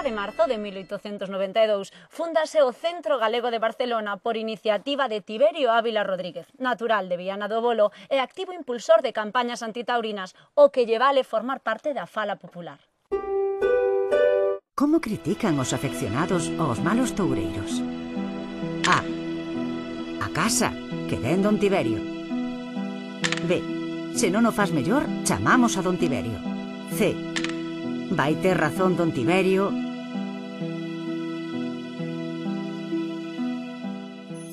de marzo de 1892 fúndase o Centro Galego de Barcelona por iniciativa de Tiberio Ávila Rodríguez, natural de Viana do Bolo e activo impulsor de campañas antitaurinas, o que lle vale formar parte da fala popular. Como critican os afeccionados aos malos toureiros? A. A casa, que den don Tiberio. B. Se non o faz mellor, chamamos a don Tiberio. C. Vai ter razón don Tiberio.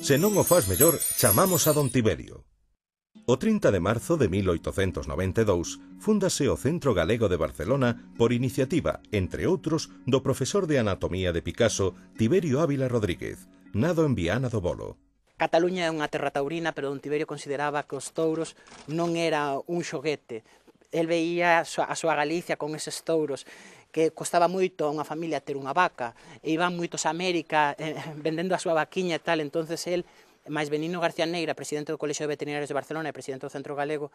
Se non o faz mellor, chamamos a don Tiberio. O 30 de marzo de 1892 fúndase o Centro Galego de Barcelona por iniciativa, entre outros, do profesor de anatomía de Picasso, Tiberio Ávila Rodríguez, nado en Viana do Bolo. Cataluña é unha terra taurina, pero don Tiberio consideraba que os touros non era un xoguete. El veía a súa Galicia con eses touros, que costaba moito a unha familia ter unha vaca, e iban moitos a América vendendo a súa vaquiña e tal, entonces el, máis Benigno García Neira, presidente do Colexio de Veterinarios de Barcelona e presidente do Centro Galego,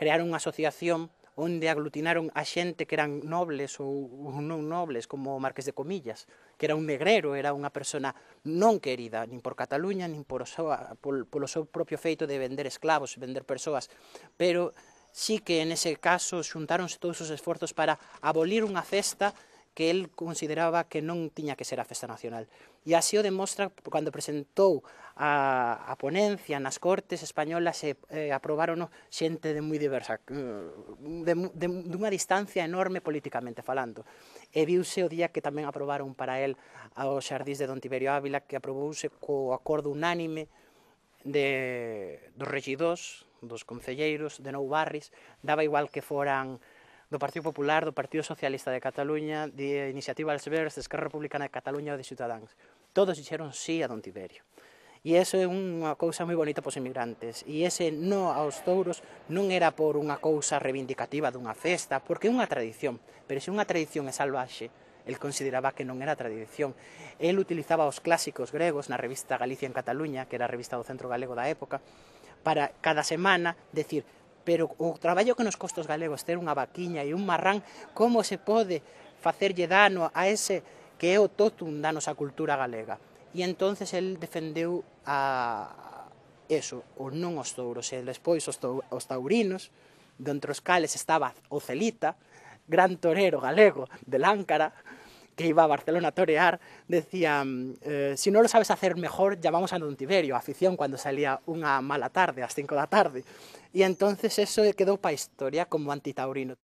crearon unha asociación onde aglutinaron a xente que eran nobles ou non nobles, como o Marqués de Comillas, que era un negrero, era unha persona non querida, nin por Cataluña, nin polo seu propio feito de vender esclavos, vender persoas, pero sí que nese caso xuntáronse todos os esforzos para abolir unha festa que el consideraba que non tiña que ser a festa nacional. E así o demostra cando presentou a ponencia nas Cortes Españolas e aprobaron xente de moi diversa, dunha distancia enorme políticamente falando. E viuse o día que tamén aprobaron para el os xardís de don Tiberio Ávila, que aprobouse co acordo unánime dos regidores, dos concelleiros de Nou Barris, daba igual que foran do Partido Popular, do Partido Socialista de Cataluña, de Iniciativa dels Verds, de Esquerra Republicana de Cataluña ou de Ciudadáns. Todos dixeron sí a don Tiberio. E iso é unha cousa moi bonita para os inmigrantes. E ese no aos touros non era por unha cousa reivindicativa dunha festa, porque é unha tradición. Pero se unha tradición é salvaxe, el consideraba que non era tradición. El utilizaba os clásicos gregos na revista Galicia en Cataluña, que era a revista do Centro Galego da época, para cada semana decir: pero o traballo que nos costos galegos ter unha vaquiña e un marrán, como se pode facerlle dano a ese que é o totum da nosa cultura galega? E entonces el defendeu o non os touros, e despois os taurinos, dentre os cales estaba o Celita, gran torero galego de Láncara, que iba a Barcelona a torear, decía: si non lo sabes hacer mejor, llamamos a don Tiberio, a afición cuando salía unha mala tarde, ás 5 da tarde. E entonces eso quedou para a historia como antitaurino.